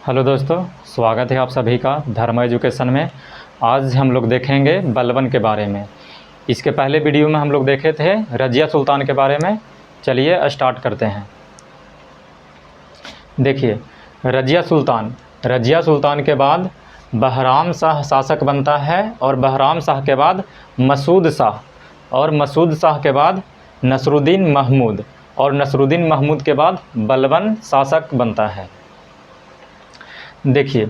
Hello दोस्तों, स्वागत है आप सभी का धर्म एजुकेशन में। आज हम लोग देखेंगे बलबन के बारे में। इसके पहले वीडियो में हम लोग देखे थे रज़िया सुल्तान के बारे में। चलिए स्टार्ट करते हैं। देखिए, रज़िया सुल्तान के बाद बहराम शाह शासक बनता है और बहराम शाह के बाद मसूद शाह और मसूद शाह के बाद नसरुद्दीन महमूद और नसरुद्दीन महमूद के बाद बलबन शासक बनता है। देखिए,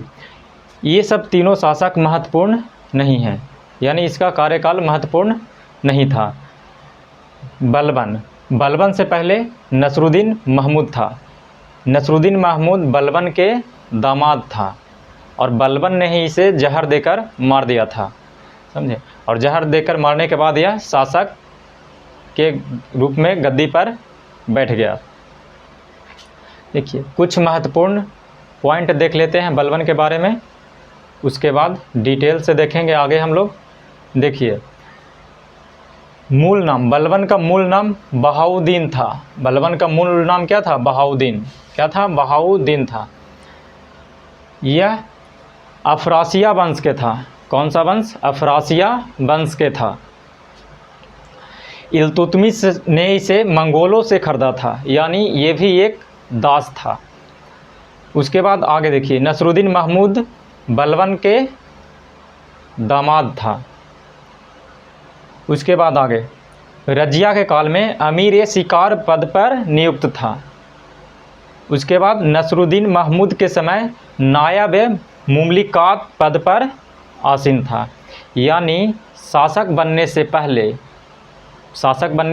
ये सब तीनों शासक महत्वपूर्ण नहीं हैं, यानी इसका कार्यकाल महत्वपूर्ण नहीं था। बलबन से पहले नसरुद्दीन महमूद था। नसरुद्दीन महमूद बलबन के दामाद था और बलबन ने ही इसे जहर देकर मार दिया था, समझे। और जहर देकर मारने के बाद यह शासक के रूप में गद्दी पर बैठ गया। देखिए, कुछ महत्वपूर्ण पॉइंट देख लेते हैं बलबन के बारे में, उसके बाद डिटेल से देखेंगे आगे हम लोग। देखिए, मूल नाम, बलबन का मूल नाम बहाउद्दीन था। बलबन का मूल नाम क्या था? बहाउद्दीन। क्या था? बहाउद्दीन था। यह अफरासिया वंश के था। कौन सा वंश? अफरासिया वंश के था। इल्तुतमिश ने इसे मंगोलों से खरीदा था, यानी ये भी एक दास था। उसके बाद आगे देखिए, नसरुद्दीन महमूद बलबन के दामाद था। उसके बाद आगे, रज़िया के काल में अमीर शिकार पद पर नियुक्त था। उसके बाद नसरुद्दीन महमूद के समय नायब मुमलिकात पद पर आसीन था, यानी शासक बनने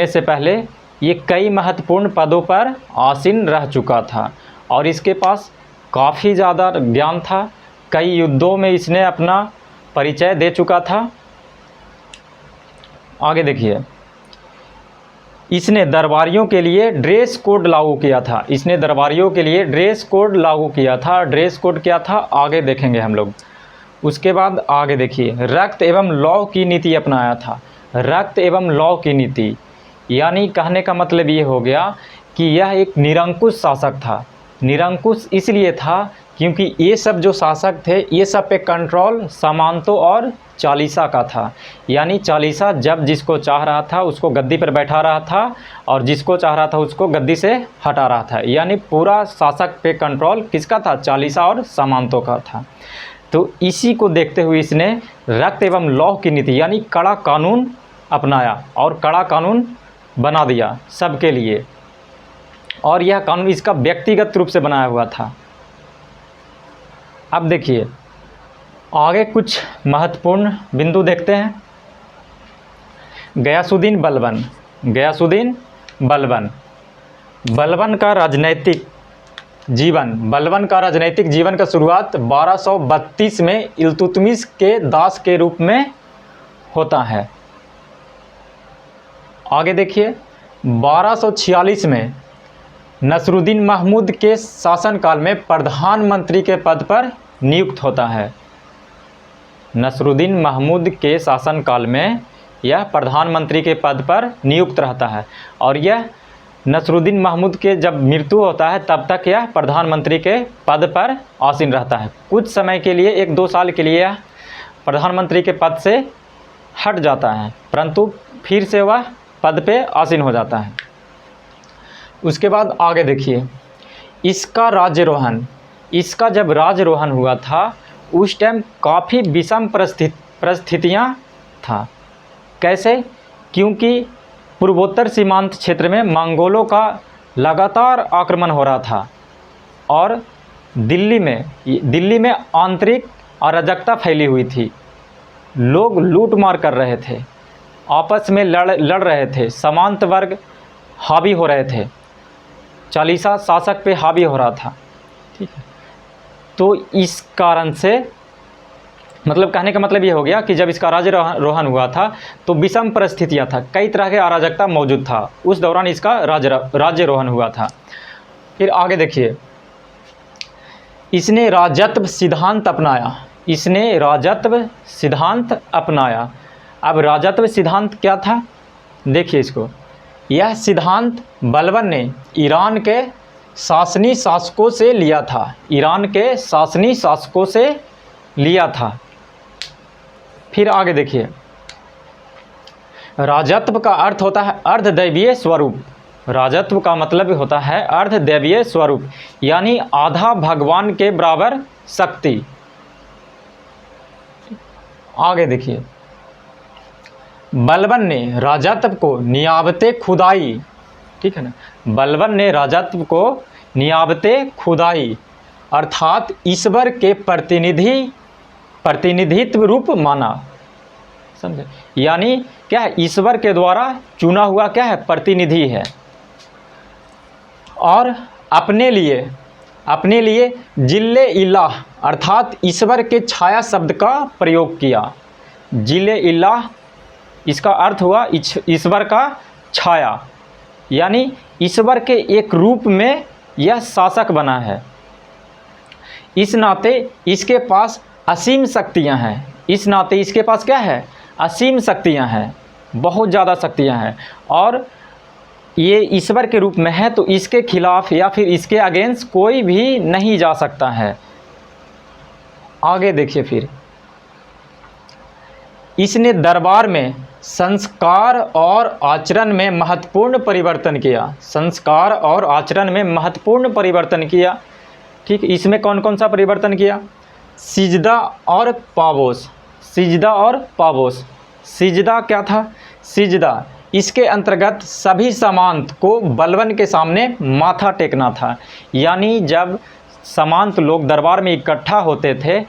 से पहले ये कई महत्वपूर्ण पदों पर आसीन रह चुका था और इसके पास काफ़ी ज़्यादा ज्ञान था। कई युद्धों में इसने अपना परिचय दे चुका था। आगे देखिए, इसने दरबारियों के लिए ड्रेस कोड लागू किया था। ड्रेस कोड क्या था आगे देखेंगे हम लोग। उसके बाद आगे देखिए, रक्त एवं लौ की नीति अपनाया था। रक्त एवं लौ की नीति, यानी कहने का मतलब ये हो गया कि यह एक निरंकुश शासक था। निरंकुश इसलिए था क्योंकि ये सब जो शासक थे, ये सब पे कंट्रोल सामंतों और चालीसा का था। यानी चालीसा जब जिसको चाह रहा था उसको गद्दी पर बैठा रहा था और जिसको चाह रहा था उसको गद्दी से हटा रहा था। यानी पूरा शासक पे कंट्रोल किसका था? चालीसा और सामंतों का था। तो इसी को देखते हुए इसने रक्त एवं लौ की नीति यानी कड़ा कानून अपनाया और कड़ा कानून बना दिया सबके लिए। और यह कानून इसका व्यक्तिगत रूप से बनाया हुआ था। अब देखिए, आगे कुछ महत्वपूर्ण बिंदु देखते हैं। गयासुद्दीन बलबन। बलबन का राजनैतिक जीवन का शुरुआत 1232 में इल्तुतमिश के दास के रूप में होता है। आगे देखिए, 1246 में नसरुद्दीन महमूद के शासनकाल में प्रधानमंत्री के पद पर नियुक्त होता है। नसरुद्दीन महमूद के शासनकाल में यह प्रधानमंत्री के पद पर नियुक्त रहता है और यह नसरुद्दीन महमूद के जब मृत्यु होता है तब तक यह प्रधानमंत्री के पद पर आसीन रहता है। कुछ समय के लिए, 1-2 साल के लिए यह प्रधानमंत्री के पद से हट जाता है, परंतु फिर से वह पद पे आसीन हो जाता है। उसके बाद आगे देखिए, इसका जब राज्यारोहण हुआ था उस टाइम काफ़ी विषम परिस्थितियाँ था। कैसे? क्योंकि पूर्वोत्तर सीमांत क्षेत्र में मंगोलों का लगातार आक्रमण हो रहा था और दिल्ली में आंतरिक अराजकता फैली हुई थी। लोग लूट मार कर रहे थे, आपस में लड़ रहे थे, सामंत वर्ग हावी हो रहे थे, चालीसा शासक पे हावी हो रहा था। ठीक है, तो इस कारण से मतलब कहने का मतलब ये हो गया कि जब इसका राज्यारोहण हुआ था तो विषम परिस्थितियाँ था, कई तरह के अराजकता मौजूद था। उस दौरान इसका राज्यारोहण हुआ था। फिर आगे देखिए, इसने राजत्व सिद्धांत अपनाया। अब राजत्व सिद्धांत क्या था? देखिए इसको, यह सिद्धांत बलबन ने ईरान के शासनी शासकों से लिया था, ईरान के शासनी शासकों से लिया था। फिर आगे देखिए, राजत्व का अर्थ होता है अर्धदैवीय स्वरूप। राजत्व का मतलब होता है अर्धदैवीय स्वरूप, यानी आधा भगवान के बराबर शक्ति। आगे देखिए, बलबन ने राजत्व को नियाबते खुदाई, ठीक है ना, बलबन ने राजत्व को नियाबते खुदाई अर्थात ईश्वर के प्रतिनिधित्व रूप माना। समझे, यानी क्या है, ईश्वर के द्वारा चुना हुआ क्या है, प्रतिनिधि है। और अपने लिए जिल्ले इलाह अर्थात ईश्वर के छाया शब्द का प्रयोग किया। जिल्ले इलाह, इसका अर्थ हुआ ईश्वर का छाया, यानी ईश्वर के एक रूप में यह शासक बना है। इस नाते इसके पास असीम शक्तियां हैं। इस नाते इसके पास क्या है, असीम शक्तियां हैं, बहुत ज़्यादा शक्तियां हैं। और ये ईश्वर के रूप में है, तो इसके खिलाफ या फिर इसके अगेंस्ट कोई भी नहीं जा सकता है। आगे देखिए, फिर इसने दरबार में संस्कार और आचरण में महत्वपूर्ण परिवर्तन किया। संस्कार और आचरण में महत्वपूर्ण परिवर्तन किया। ठीक, इसमें कौन कौन सा परिवर्तन किया? सिजदा और पाबोस। सिजदा और पाबोस। सिजदा क्या था? सिजदा, इसके अंतर्गत सभी सामंत को बलबन के सामने माथा टेकना था। यानी जब सामंत लोग दरबार में इकट्ठा होते थे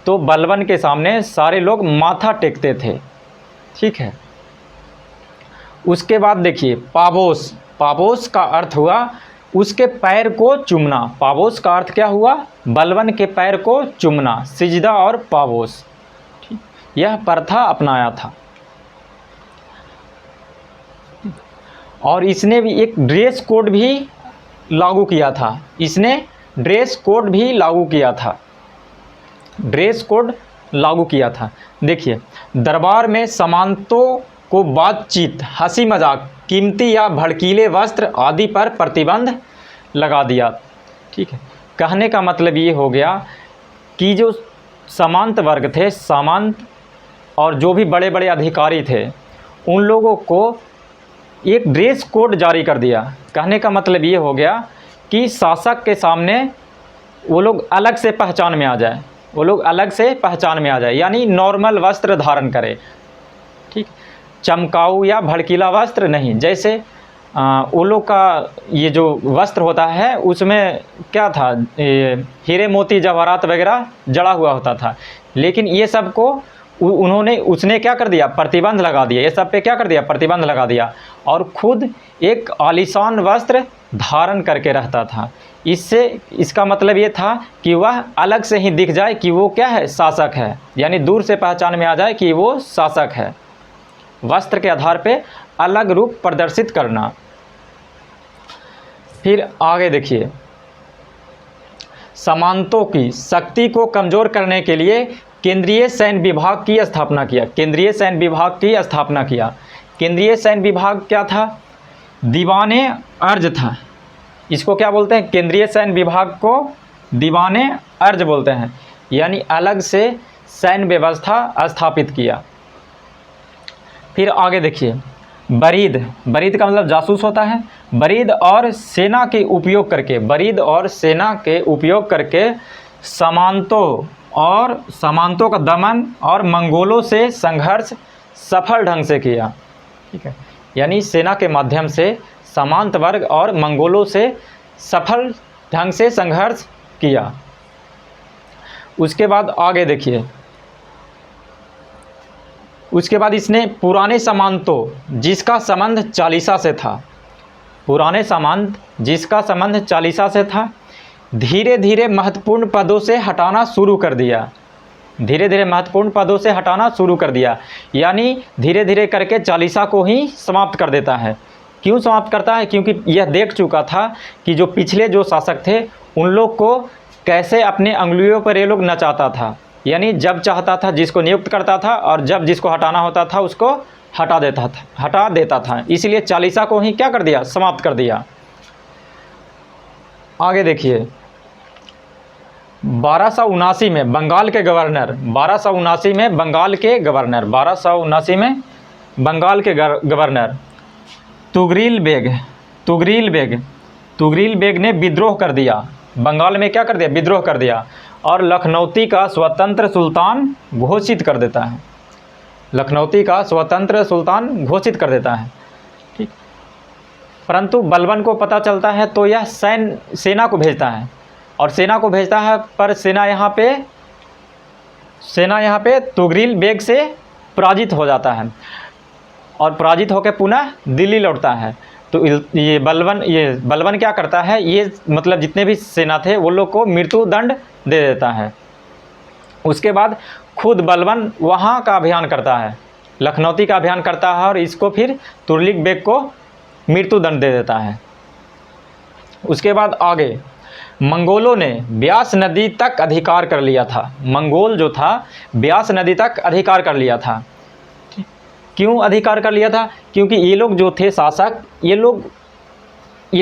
तो बलबन के सामने सारे लोग माथा टेकते थे। ठीक है, उसके बाद देखिए पाबोस। पाबोस का अर्थ हुआ उसके पैर को चूमना। पाबोस का अर्थ क्या हुआ? बलबन के पैर को चूमना। सिजदा और पाबोस, ठीक, यह प्रथा अपनाया था। और इसने भी एक ड्रेस कोड भी लागू किया था। इसने ड्रेस कोड भी लागू किया था। ड्रेस कोड लागू किया था। देखिए, दरबार में सामंतों को बातचीत, हंसी मजाक, कीमती या भड़कीले वस्त्र आदि पर प्रतिबंध लगा दिया। ठीक है, कहने का मतलब ये हो गया कि जो सामंत वर्ग थे, सामंत और जो भी बड़े बड़े अधिकारी थे, उन लोगों को एक ड्रेस कोड जारी कर दिया। कहने का मतलब ये हो गया कि शासक के सामने वो लोग अलग से पहचान में आ जाए। वो लोग अलग से पहचान में आ जाए, यानी नॉर्मल वस्त्र धारण करें। ठीक, चमकाऊ या भड़कीला वस्त्र नहीं। जैसे वो लोग का ये जो वस्त्र होता है उसमें क्या था, हीरे मोती जवाहरात वगैरह जड़ा हुआ होता था। लेकिन ये सब को उसने क्या कर दिया? प्रतिबंध लगा दिया। ये सब पे क्या कर दिया? प्रतिबंध लगा दिया। और खुद एक आलीशान वस्त्र धारण करके रहता था। इससे इसका मतलब ये था कि वह अलग से ही दिख जाए कि वो क्या है, शासक है। यानी दूर से पहचान में आ जाए कि वो शासक है। वस्त्र के आधार पे अलग रूप प्रदर्शित करना। फिर आगे देखिए, सामंतों की शक्ति को कमज़ोर करने के लिए केंद्रीय सैन्य विभाग की स्थापना किया। केंद्रीय सैन्य विभाग की स्थापना किया। केंद्रीय सैन्य विभाग क्या था? दीवाने अर्ज था। इसको क्या बोलते हैं? केंद्रीय सैन्य विभाग को दीवाने अर्ज बोलते हैं। यानी अलग से सैन्य व्यवस्था स्थापित किया। फिर आगे देखिए, बरीद। बरीद का मतलब जासूस होता है। बरीद और सेना के उपयोग करके, बरीद और सेना के उपयोग करके सामंतों का दमन और मंगोलों से संघर्ष सफल ढंग से किया। ठीक है, यानी सेना के माध्यम से सामंत वर्ग और मंगोलों से सफल ढंग से संघर्ष किया। उसके बाद आगे देखिए, उसके बाद इसने पुराने सामंतों जिसका संबंध चालीसा से था, पुराने सामंत जिसका संबंध चालीसा से था, धीरे धीरे महत्वपूर्ण पदों से हटाना शुरू कर दिया। धीरे धीरे महत्वपूर्ण पदों से हटाना शुरू कर दिया, यानी धीरे धीरे करके चालीसा को ही समाप्त कर देता है। क्यों समाप्त करता है? क्योंकि यह देख चुका था कि जो पिछले जो शासक थे उन लोग को कैसे अपने अंगुलियों पर ये लोग नचाता था। यानी जब चाहता था जिसको नियुक्त करता था और जब जिसको हटाना होता था उसको हटा देता था। इसलिए चालीसा को ही क्या कर दिया? समाप्त कर दिया। आगे देखिए 1279 में बंगाल के गवर्नर 1279 में बंगाल के गवर्नर 1279 में बंगाल के गवर्नर तुगरील बेग ने विद्रोह कर दिया। बंगाल में क्या कर दिया? विद्रोह कर दिया और लखनौती का स्वतंत्र सुल्तान घोषित कर देता है। लखनौती का स्वतंत्र सुल्तान घोषित कर देता है। ठीक, परंतु बलबन को पता चलता है तो यह सेना को भेजता है और सेना को भेजता है, पर सेना यहाँ पे तुगरील बेग से पराजित हो जाता है और पराजित होकर पुनः दिल्ली लौटता है। तो ये बलबन क्या करता है, ये मतलब जितने भी सेना थे वो लोग को मृत्यु दंड दे देता है। उसके बाद खुद बलबन वहाँ का अभियान करता है, लखनौती का अभियान करता है और इसको फिर तुगरील बेग को मृत्यु दंड दे देता है। उसके बाद आगे मंगोलों ने ब्यास नदी तक अधिकार कर लिया था। मंगोल जो था ब्यास नदी तक अधिकार कर लिया था। क्यों अधिकार कर लिया था? क्योंकि ये लोग जो थे शासक, ये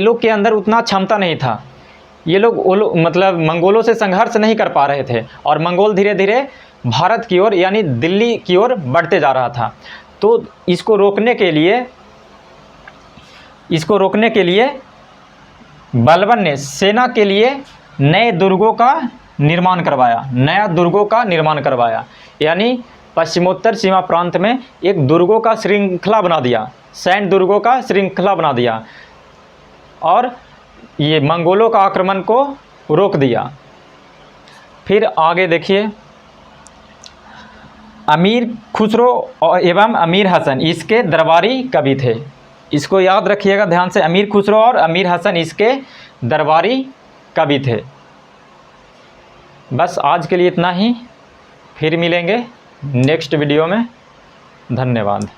लोग के अंदर उतना क्षमता नहीं था। ये लोग मतलब मंगोलों से संघर्ष नहीं कर पा रहे थे और मंगोल धीरे धीरे भारत की ओर यानी दिल्ली की ओर बढ़ते जा रहा था। तो इसको रोकने के लिए बलबन ने सेना के लिए नए दुर्गों का निर्माण करवाया, यानी पश्चिमोत्तर सीमा प्रांत में एक दुर्गों का श्रृंखला बना दिया, सैन्य दुर्गों का श्रृंखला बना दिया और ये मंगोलों का आक्रमण को रोक दिया। फिर आगे देखिए अमीर खुसरो एवं अमीर हसन इसके दरबारी कवि थे। इसको याद रखिएगा ध्यान से, अमीर खुसरो और अमीर हसन इसके दरबारी कवि थे। बस आज के लिए इतना ही, फिर मिलेंगे नेक्स्ट वीडियो में। धन्यवाद।